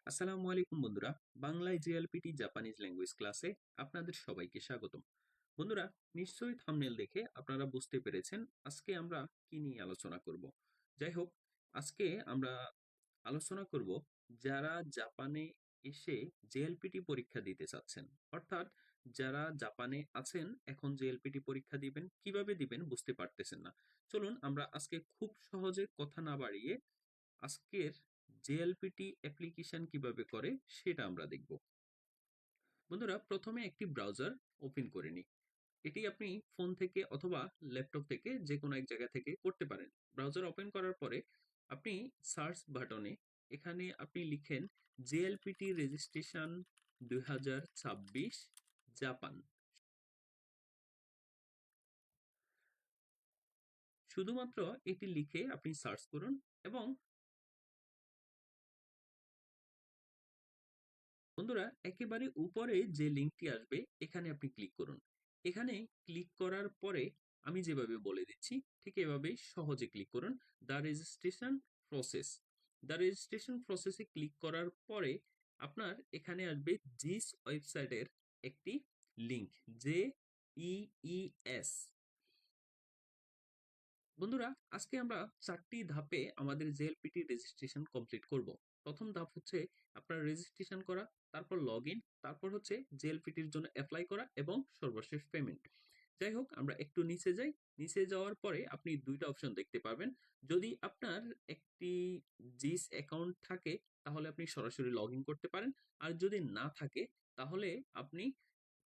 আসসালামু আলাইকুম বন্ধুরা। বাংলায় জিএলপিটি জাপানিজ ল্যাঙ্গুয়েজ ক্লাসে আপনাদের সবাইকে স্বাগতম। বন্ধুরা, নিশ্চয়ই থাম্বনেল দেখে আপনারা বুঝতে পেরেছেন আজকে আমরা কি নিয়ে আলোচনা করব। যাই হোক, আজকে আমরা আলোচনা করব যারা জাপানে এসে জেএলপিটি পরীক্ষা দিতে চাচ্ছেন, অর্থাৎ যারা জাপানে আছেন এখন জেএলপিটি পরীক্ষা দিবেন, কিভাবে দিবেন বুঝতে পারতেছেন না। চলুন আমরা আজকে খুব সহজে কথা না বাড়িয়ে আজকের জেএলপিটি অ্যাপ্লিকেশন কিভাবে করে সেটা আমরা দেখব। বন্ধুরা, প্রথমে একটি ব্রাউজার ওপেন করে নিই। এটি আপনি ফোন থেকে অথবা ল্যাপটপ থেকে যে কোনো এক জায়গা থেকে করতে পারেন। ব্রাউজার ওপেন করার পরে আপনি সার্চ বাটনে এখানে আপনি লিখেন জেএলপিটি রেজিস্ট্রেশন 2026 জাপান। শুধুমাত্র এটি লিখে আপনি সার্চ করুন এবং বন্ধুরা, একেবারে উপরে যে লিঙ্কটি আসবে এখানে আপনি ক্লিক করুন। এখানে ক্লিক করার পরে আমি যেভাবে বলে দিচ্ছি ঠিক এভাবেই সহজে ক্লিক করুন। The registration process. The registration প্রসেসে ক্লিক করার পরে আপনার এখানে আসবে জিস ওয়েবসাইটের একটি লিঙ্ক, JEES। বন্ধুরা, আজকে আমরা 4টি ধাপে আমাদের জেএলপিটি রেজিস্ট্রেশন কমপ্লিট করব। প্রথম ধাপ হচ্ছে আপনার রেজিস্ট্রেশন করা, তারপর লগ ইন, তারপর হচ্ছে জেএলপিটির জন্য অ্যাপ্লাই করা এবং সর্বশেষ পেমেন্ট। যাই হোক, আমরা একটু নিচে যাই। নিচে যাওয়ার পরে আপনি দুইটা অপশন দেখতে পাবেন। যদি আপনার একটি জিস অ্যাকাউন্ট থাকে তাহলে আপনি সরাসরি লগ ইন করতে পারেন, আর যদি না থাকে তাহলে আপনি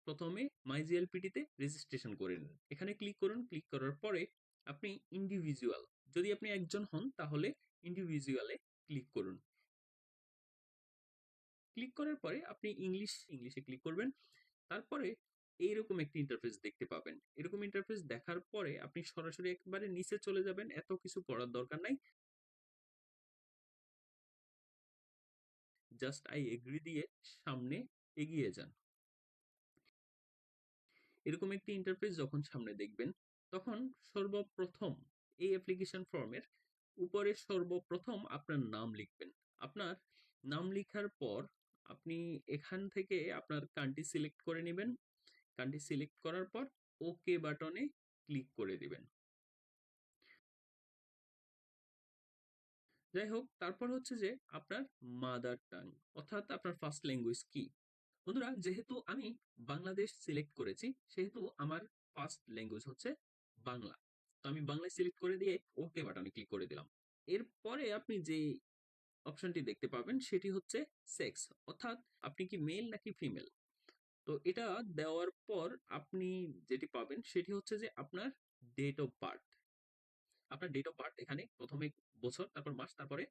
প্রথমে মাই জিএলপিটিতে রেজিস্ট্রেশন করে নিন। এখানে ক্লিক করুন। ক্লিক করার পরে আপনি ইন্ডিভিজুয়াল, যদি আপনি একজন হন তাহলে ইন্ডিভিজুয়ালে ক্লিক করুন। ক্লিক করার পরে আপনি ইংলিশে ক্লিক করবেন। তারপরে এইরকম একটি ইন্টারফেস দেখতে পাবেন। এরকম ইন্টারফেস দেখার পরে আপনি সরাসরি একবারে নিচে চলে যাবেন, এত কিছু পড়ার দরকার নাই। জাস্ট আই এগ্রি দিয়ে সামনে এগিয়ে যান। এরকম একটি ইন্টারফেস যখন সামনে দেখবেন তখন সর্বপ্রথম এই অ্যাপ্লিকেশন ফর্মের উপরে সর্বপ্রথম আপনার নাম লিখবেন। আপনার নাম লেখার পর আপনি এখান থেকে আপনার কান্ট্রি সিলেক্ট করে নেবেন। কান্ট্রি সিলেক্ট করার পর ওকে বাটনে ক্লিক করে দিবেন। যাই হোক, তারপর হচ্ছে যে আপনার মাদার টাং অর্থাৎ আপনার ফার্স্ট ল্যাঙ্গুয়েজ কি। বন্ধুরা, যেহেতু আমি বাংলাদেশ সিলেক্ট করেছি সেহেতু আমার ফার্স্ট ল্যাঙ্গুয়েজ হচ্ছে বাংলা। তো আমি বাংলায় সিলেক্ট করে দিয়ে ওকে বাটনে ক্লিক করে দিলাম। এরপরে আপনি যে অপশনটি দেখতে পাবেন সেটি হচ্ছে সেক্স, অর্থাৎ আপনি কি মেল নাকি ফিমেল। তো এটা দেওয়ার পর আপনি যেটি পাবেন সেটি হচ্ছে যে আপনার ডেট অফ বার্থ। আপনার ডেট অফ বার্থ এখানে প্রথমে বছর, তারপর মাস, তারপরে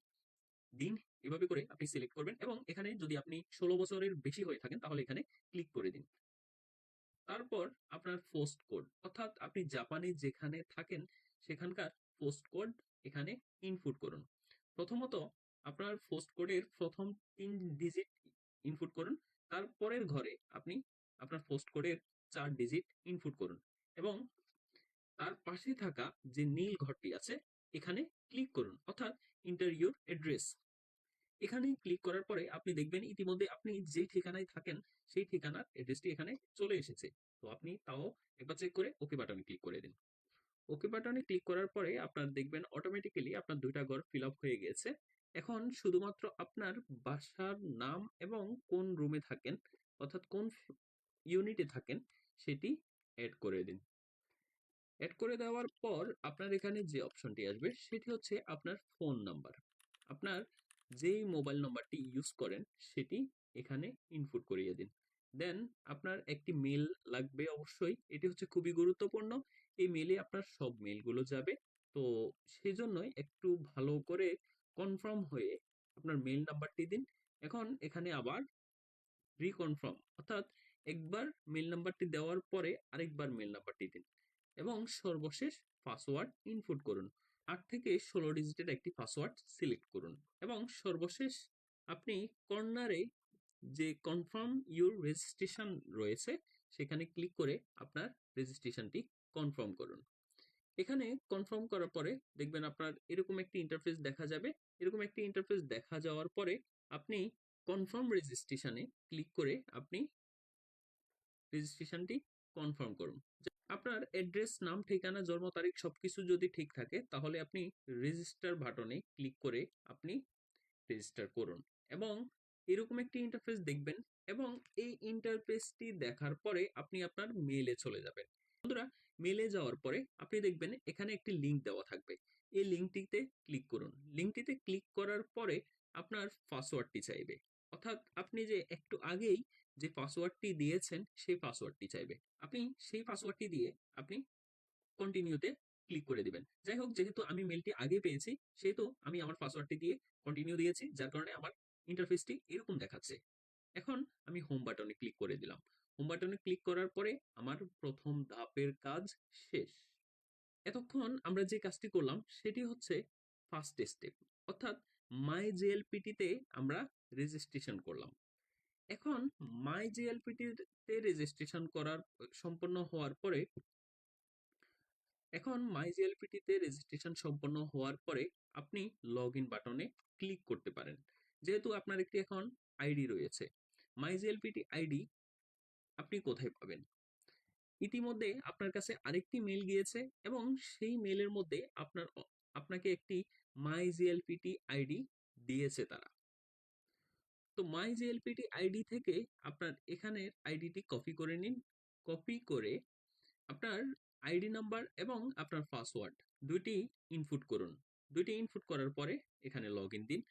দিন, এভাবে করে আপনি সিলেক্ট করবেন এবং এখানে যদি আপনি 16 বছরের বেশি হয়ে থাকেন তাহলে এখানে ক্লিক করে দিন। তারপর আপনার পোস্ট কোড, অর্থাৎ আপনি জাপানে যেখানে থাকেন সেখানকার পোস্ট কোড এখানে ইনপুট করুন। প্রথমত আপনার পোস্ট কোডের প্রথম 3 ডিজিট ইনপুট করুন। তারপরের ঘরে আপনি আপনার পোস্ট কোডের 4 ডিজিট ইনপুট করুন এবং তার পাশে থাকা যে নীল ঘরটি আছে এখানে ক্লিক করুন, অর্থাৎ ইন্টার ইউর অ্যাড্রেস। এখানে ক্লিক করার পরে আপনি দেখবেন ইতিমধ্যে আপনি যে ঠিকানায় থাকেন সেই ঠিকানার অ্যাড্রেসটি এখানে চলে এসেছে। তো আপনি তাও একবার চেক করে ওকে বাটনে ক্লিক করে দিন। ওকে বাটনে ক্লিক করার পরে আপনার দেখবেন অটোমেটিক্যালি আপনার 2টা ঘর ফিল আপ হয়ে গেছে। এখন শুধুমাত্র আপনার বাসার নাম এবং কোন রুমে থাকেন, অর্থাৎ কোন ইউনিটে থাকেন সেটি এড করে দিন। এড করে দেওয়ার পর আপনার এখানে যে অপশনটি আসবে সেটি হচ্ছে আপনার ফোন নাম্বার। আপনার যেই মোবাইল নাম্বারটি ইউজ করেন সেটি এখানে ইনপুট করিয়ে দিন। দেন আপনার একটি মেল লাগবে অবশ্যই, এটি হচ্ছে খুবই গুরুত্বপূর্ণ। এই মেলে আপনার সব মেলগুলো যাবে। তো সেজন্যই একটু ভালো করে কনফার্ম হয়ে আপনার মেল নাম্বারটি দিন। এখন এখানে আবার রিকনফার্ম, অর্থাৎ একবার মেল নাম্বারটি দেওয়ার পরে আরেকবার মেল নাম্বারটি দিন এবং সর্বশেষ পাসওয়ার্ড ইনপুট করুন। 8 থেকে 16 ডিজিটের একটি পাসওয়ার্ড সিলেক্ট করুন এবং সর্বশেষ আপনি কর্নারে যে কনফার্ম ইউর রেজিস্ট্রেশন রয়েছে সেখানে ক্লিক করে আপনার রেজিস্ট্রেশনটি কনফার্ম করুন। এখানে কনফার্ম করার পরে দেখবেন আপনার এরকম একটি ইন্টারফেস দেখা যাবে। এরকম একটি ইন্টারফেস দেখা যাওয়ার পরে আপনি কনফার্ম রেজিস্ট্রেশনে ক্লিক করে আপনি রেজিস্ট্রেশনটি কনফার্ম করুন। আপনার অ্যাড্রেস, নাম, ঠিকানা, জন্ম তারিখ সবকিছু যদি ঠিক থাকে তাহলে আপনি রেজিস্টার বাটনে ক্লিক করে আপনি রেজিস্টার করুন এবং এরকম একটি ইন্টারফেস দেখবেন এবং এই ইন্টারফেসটি দেখার পরে আপনি আপনার মেইলে চলে যাবেন। বন্ধুরা, মেইলে যাওয়ার পরে আপনি দেখবেন এখানে একটি লিংক দেওয়া থাকবে। এই লিংকটিতে ক্লিক করুন। লিংকটিতে ক্লিক করার পরে আপনার পাসওয়ার্ডটি চাইবে, অর্থাৎ আপনি যে একটু আগেই যে পাসওয়ার্ডটি দিয়েছেন সেই পাসওয়ার্ডটি চাইবে। আপনি সেই পাসওয়ার্ডটি দিয়ে আপনি কন্টিনিউতে ক্লিক করে দিবেন। যাই হোক, যেহেতু আমি মেলটি আগে পেয়েছি সেহেতু আমি আমার পাসওয়ার্ডটি দিয়ে কন্টিনিউ দিয়েছি, যার কারণে আমার ইন্টারফেসটি এরকম দেখাচ্ছে। এখন আমি হোম বাটনে ক্লিক করে দিলাম। হোম বাটনে ক্লিক করার পরে আমার প্রথম ধাপের কাজ শেষ। এতক্ষণ আমরা যে কাজটি করলাম সেটি হচ্ছে ফার্স্ট স্টেপ, অর্থাৎ মাই জেএলপিটিতে আমরা রেজিস্ট্রেশন করলাম। এখন মাই জেএলপিটিতে রেজিস্ট্রেশন করার সম্পন্ন হওয়ার পরে এখন মাইজেএলপিটিতে রেজিস্ট্রেশন সম্পন্ন হওয়ার পরে আপনি লগ ইন বাটনে ক্লিক করতে পারেন। যেহেতু আপনার একটি এখন আইডি রয়েছে, মাইজেএলপিটি আইডি আপনি কোথায় পাবেন? ইতিমধ্যে আপনার কাছে আরেকটি মেল গিয়েছে এবং সেই মেলের মধ্যে আপনাকে একটি মাইজেএলপিটি আইডি দিয়েছে তারা। তো মাইজেএলপিটি আইডি থেকে আপনার এখানের আইডিটি কপি করে নিন। কপি করে আপনার আইডি নাম্বার এবং আপনার পাসওয়ার্ড দুইটি ইনপুট করুন। দুইটি ইনপুট করার পরে এখানে লগ ইন দিন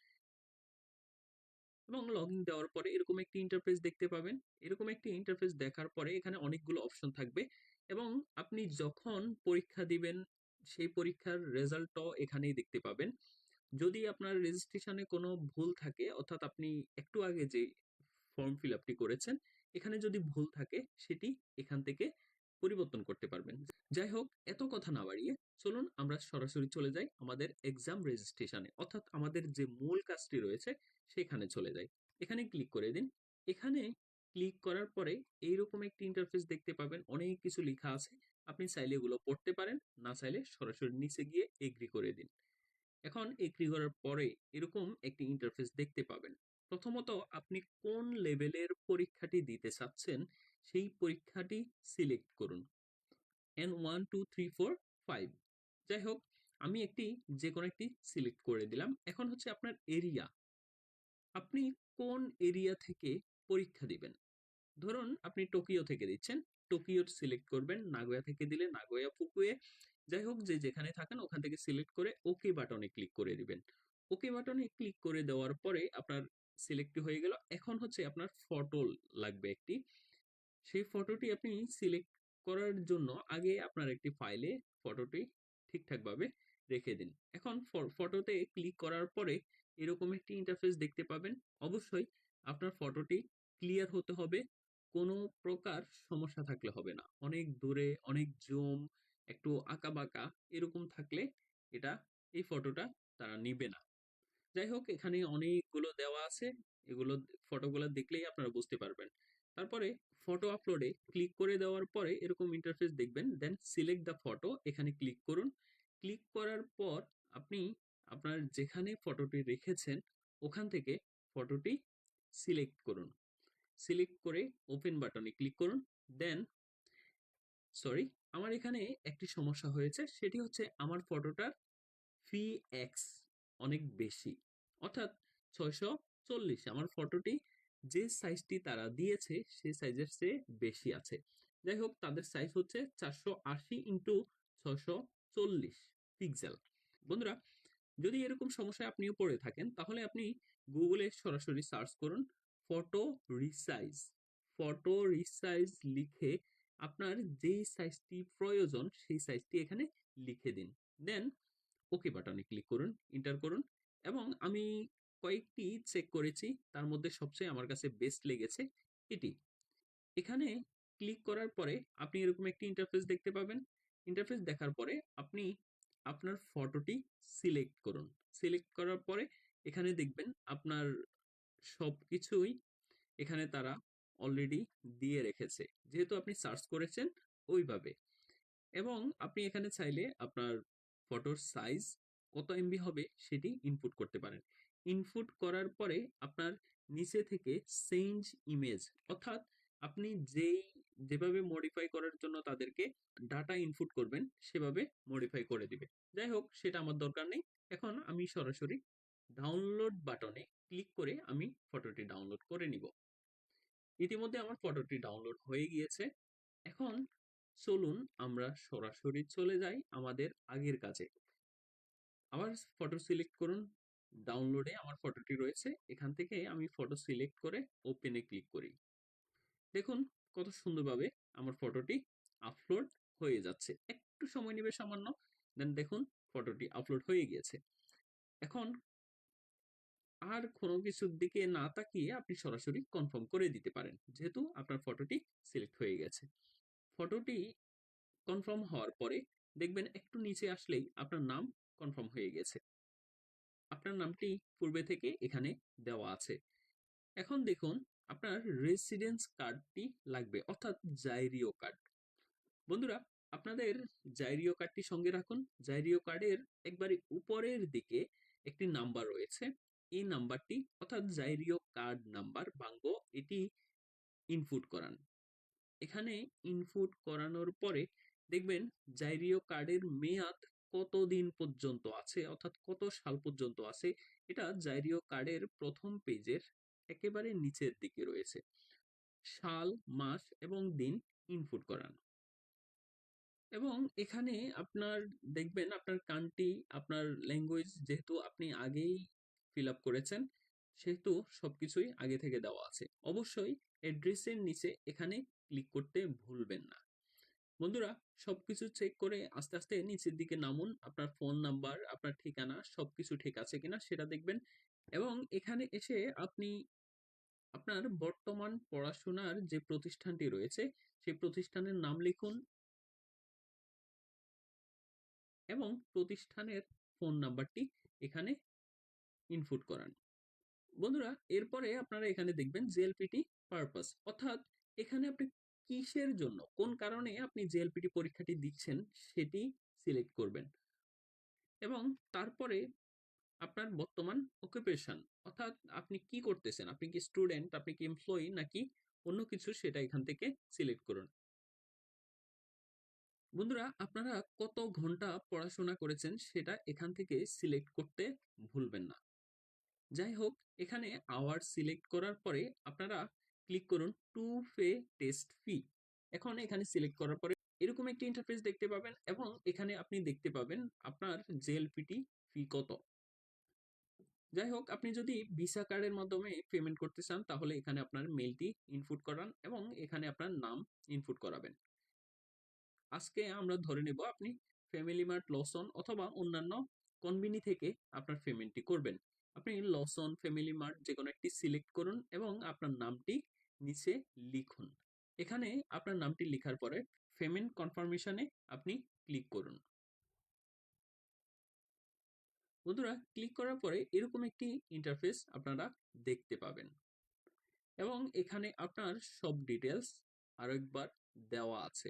এবং লগ ইন দেওয়ার পরে এরকম একটি ইন্টারফেস দেখতে পাবেন। এরকম একটি ইন্টারফেস দেখার পরে এখানে অনেকগুলো অপশন থাকবে এবং আপনি যখন পরীক্ষা দিবেন সেই পরীক্ষার রেজাল্টও এখানেই দেখতে পাবেন। যদি আপনার রেজিস্ট্রেশনে কোনো ভুল থাকে, অর্থাৎ আপনি একটু আগে যে ফর্ম ফিল আপটি করেছেন এখানে যদি ভুল থাকে সেটি এখান থেকে পরিবর্তন করতে পারবেন। যাই হোক, এত কথা না বাড়িয়ে চলুন আমরা সরাসরি চলে যাই আমাদের এক্সাম রেজিস্ট্রেশনে, অর্থাৎ আমাদের যে মূল কাজটি রয়েছে সেখানে চলে যাই। এখানে ক্লিক করে দিন। এখানে ক্লিক করার পরে এইরকম একটি ইন্টারফেস দেখতে পাবেন, অনেক কিছু লেখা আছে। আপনি চাইলে এগুলো পড়তে পারেন, না চাইলে সরাসরি নিচে গিয়ে এগ্রি করে দিন। এখন এগ্রি করার পরে এরকম একটি ইন্টারফেস দেখতে পাবেন। প্রথমত আপনি কোন লেভেলের পরীক্ষাটি দিতে চাচ্ছেন সেই পরীক্ষাটি সিলেক্ট করুন। N1 2 3 4 5, যাই হোক আমি যে কোনো একটি সিলেক্ট করে দিলাম। এখন হচ্ছে আপনার এরিয়া, আপনি কোন এরিয়া থেকে পরীক্ষা দিবেন। ধরুন আপনি টোকিও থেকে দিচ্ছেন, টোকিও সিলেক্ট করবেন। নাগোয়া থেকে দিলে নাগোয়া, ফুকুয়ে, যাই হোক যে যেখানে থাকেন ওখান থেকে সিলেক্ট করে ওকে বাটনে ক্লিক করে দিবেন। ওকে বাটনে ক্লিক করে দেওয়ার পরে আপনার সিলেক্ট হয়ে গেল। এখন হচ্ছে আপনার ফটো লাগবে একটি। সেই ফটোটি আপনি সিলেক্ট করার জন্য আগে আপনার একটি ফাইলে ফটোটি ঠিকঠাকভাবে রেখে দিন। এখন ফটোতে ক্লিক করার পরে এরকম একটি ইন্টারফেস দেখতে পাবেন। অবশ্যই আপনার ফটোটি ক্লিয়ার হতে হবে, কোনো প্রকার সমস্যা থাকলে হবে না। অনেক দূরে, অনেক জুম, একটু আঁকা বাঁকা এরকম থাকলে এটা এই ফটোটা তারা নিবে না। যাই হোক, এখানে অনেকগুলো দেওয়া আছে, এগুলো ফটোগুলো দেখলেই আপনারা বুঝতে পারবেন। তারপরে ফটো আপলোডে ক্লিক করে দেওয়ার পরে এরকম ইন্টারফেস দেখবেন, দেন সিলেক্ট দ্য ফটো এখানে ক্লিক করুন। ক্লিক করার পর আপনি আপনার যেখানে ফটোটি রেখেছেন ওখান থেকে ফটোটি সিলেক্ট করুন। সিলেক্ট করে ওপেন বাটনে ক্লিক করুন। দেন সরি, আমার এখানে একটি সমস্যা হয়েছে, সেটি হচ্ছে আমার ফটোটার ফি এক্স অনেক বেশি, অর্থাৎ 640। আমার ফটোটি যে সাইজটি তারা দিয়েছে সেই সাইজের চেয়ে বেশি আছে। যাই হোক, তাদের সাইজ হচ্ছে 480x640 পিক্সেল। বন্ধুরা, যদি এরকম সমস্যায় আপনিও পড়ে থাকেন তাহলে আপনি গুগলে সরাসরি সার্চ করুন ফটো রিসাইজ। ফটো রিসাইজ লিখে আপনার যেই সাইজটি প্রয়োজন সেই সাইজটি এখানে লিখে দিন। দেন ওকে বাটনে ক্লিক করুন, এন্টার করুন এবং আমি কয়েকটি চেক করেছি, তার মধ্যে সবচেয়ে আমার কাছে বেস্ট লেগেছে এটি। এখানে ক্লিক করার পরে আপনি এরকম একটি ইন্টারফেস দেখতে পাবেন। ইন্টারফেস দেখার পরে আপনি আপনার ফটোটি সিলেক্ট করুন। সিলেক্ট করার পরে এখানে দেখবেন আপনার সবকিছুই এখানে তারা অলরেডি দিয়ে রেখেছে, যেহেতু আপনি সার্চ করেছেন ওইভাবে। এবং আপনি এখানে চাইলে আপনার ফটোর সাইজ কত এমবি হবে সেটি ইনপুট করতে পারেন। ইনপুট করার পরে আপনার নিচে থেকে চেঞ্জ ইমেজ, অর্থাৎ আপনি যেভাবে মডিফাই করার জন্য তাদেরকে ডাটা ইনপুট করবেন সেভাবে মডিফাই করে দিবে। যাই হোক, সেটা আমার দরকার নেই। এখন আমি সরাসরি ডাউনলোড বাটনে ক্লিক করে আমি ফটোটি ডাউনলোড করে নিব। ইতিমধ্যে আমার ফটোটি ডাউনলোড হয়ে গিয়েছে। এখন চলুন আমরা সরাসরি চলে যাই আমাদের আগের কাজে। আবার ফটো সিলেক্ট করুন। ডাউনলোডে আমার ফটোটি রয়েছে। এখান থেকে আমি ফটো সিলেক্ট করে ওপেনে ক্লিক করি। দেখুন কত সুন্দরভাবে আমার ফটোটি আপলোড হয়ে যাচ্ছে। একটু সময় নেবে সামান্য। দেন দেখুন ফটোটি আপলোড হয়ে গিয়েছে। এখন আর কোনো কিছুর দিকে না তাকিয়ে আপনি সরাসরি কনফার্ম করে দিতে পারেন। যেহেতু আপনার ফটোটি সিলেক্ট হয়ে গেছে। ফটোটি কনফার্ম হওয়ার পরে দেখবেন একটু নিচে আসলেই আপনার নাম কনফার্ম হয়ে গেছে। আপনার নামটি পূর্বে থেকে এখানে দেওয়া আছে। এখন দেখুন আপনার রেসিডেন্স কার্ডটি লাগবে, অর্থাৎ জাইরিও কার্ড। বন্ধুরা, আপনাদের জাইরিও কার্ডটি সঙ্গে রাখুন। জাইরিও কার্ডের একবারে উপরের দিকে একটি নাম্বার রয়েছে। এই নাম্বারটি, অর্থাৎ জাইরিও কার্ড নাম্বার ভাঙ্গো, এটি ইনপুট করান। এখানে ইনপুট করানোর পরে দেখবেন জাইরিও কার্ডের মেয়াদ কতদিন পর্যন্ত আছে, অর্থাৎ কত সাল পর্যন্ত আছে, এটা জাইরিও কার্ডের প্রথম পেজের একেবারে নিচের দিকে রয়েছে। সাল, মাস এবং দিন ইনপুট করান। এবং এখানে আপনার দেখবেন আপনার কান্ট্রি, আপনার ল্যাঙ্গুয়েজ যেহেতু আপনি আগেই ফিল আপ করেছেন, সেহেতু সবকিছুই আগে থেকে দেওয়া আছে। অবশ্যই অ্যাড্রেসের নিচে এখানে ক্লিক করতে ভুলবেন না। বন্ধুরা, সবকিছু চেক করে আস্তে আস্তে নিচের দিকে নামুন। আপনার ফোন নাম্বার, আপনার ঠিকানা সবকিছু ঠিক আছে কিনা সেটা দেখবেন। এবং এখানে এসে আপনি আপনার বর্তমান পড়াশোনার যে প্রতিষ্ঠানটি রয়েছে সেই প্রতিষ্ঠানের নাম লিখুন এবং প্রতিষ্ঠানের ফোন নাম্বারটি এখানে ইনপুট করান। বন্ধুরা, এরপরে আপনারা এখানে দেখবেন জেএলপিটি পারপাস, অর্থাৎ এখানে আপনি কিসের জন্য, কোন কারণে আপনি জেএলপিটি পরীক্ষাটি দিচ্ছেন সেটি সিলেক্ট করবেন। এবং তারপরে আপনার বর্তমান অকুপেশন, অর্থাৎ আপনি কি করতেছেন, আপনি কি স্টুডেন্ট, আপনি কি এমপ্লয়ি নাকি অন্য কিছু, সেটা এখান থেকে সিলেক্ট করুন। বন্ধুরা, আপনারা কত ঘন্টা পড়াশোনা করেছেন সেটা এখান থেকে সিলেক্ট করতে ভুলবেন না। যাই হোক, এখানে আওয়ার সিলেক্ট করার পরে আপনারা ক্লিক করুন টু পে টেস্ট ফি। এখন এখানে সিলেক্ট করার পরে এরকম একটি ইন্টারফেস দেখতে পাবেন এবং এখানে আপনি দেখতে পাবেন আপনার জেএলপিটি ফি কত। যাই হোক, আপনি যদি ভিসা কার্ডের মাধ্যমে পেমেন্ট করতে চান তাহলে এখানে আপনার মেইলটি ইনপুট করান এবং এখানে আপনার নাম ইনপুট করাবেন। আজকে আমরা ধরে নেব আপনি ফ্যামিলি মার্ট, লসন অথবা অন্যান্য কনভিনি থেকে আপনার পেমেন্টটি করবেন। আপনি লসন, ফ্যামিলি মার্ট যে কোনো একটি সিলেক্ট করুন এবং আপনার নামটি নিচে লিখুন। এখানে আপনার নামটি লেখার পরে পেমেন্ট কনফার্মেশনে আপনি ক্লিক করুন। বন্ধুরা, ক্লিক করার পরে এরকম একটি ইন্টারফেস আপনারা দেখতে পাবেন এবং এখানে আপনার সব ডিটেলস আরো একবার দেওয়া আছে।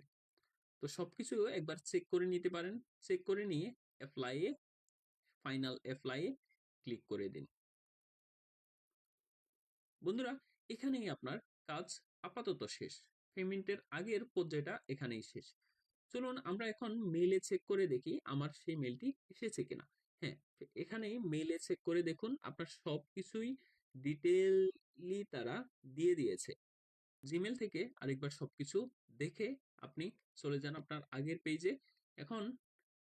তো সবকিছু একবার চেক করে নিতে পারেন। চেক করে নিয়ে অ্যাপ্লাই, ফাইনাল অ্যাপ্লাই এ ক্লিক করে দিন। বন্ধুরা, এখানেই আপনার কাজ আপাতত শেষ। পেমেন্টের আগের পর্যায়টা এখানেই শেষ। চলুন আমরা এখন মেইলে চেক করে দেখি আমার সেই মেইলটি এসেছে কিনা। হ্যাঁ, এখানে মেইলে চেক করে দেখুন আপনার সবকিছুই ডিটেইলি তারা দিয়ে দিয়েছে। জিমেল থেকে আরেকবার সবকিছু দেখে আপনি চলে যান আপনার আগের পেজে। এখন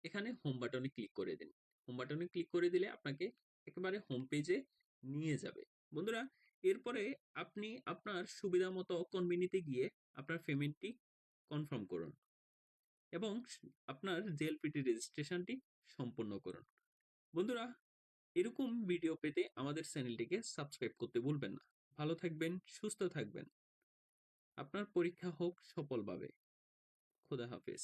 এখানে হোম বাটনে ক্লিক করে দিন। হোম বাটনে ক্লিক করে দিলে আপনাকে একেবারে হোম পেজে নিয়ে যাবে। বন্ধুরা, এরপরে আপনি আপনার সুবিধা মতো কনভিনিতে গিয়ে আপনার পেমেন্টটি কনফার্ম করুন এবং আপনার জেএলপিটি রেজিস্ট্রেশনটি সম্পূর্ণ করুন। বন্ধুরা, এরকম ভিডিও পেতে আমাদের চ্যানেলটিকে সাবস্ক্রাইব করতে ভুলবেন না। ভালো থাকবেন, সুস্থ থাকবেন। আপনার পরীক্ষা হোক সফলভাবে। খোদা হাফেজ।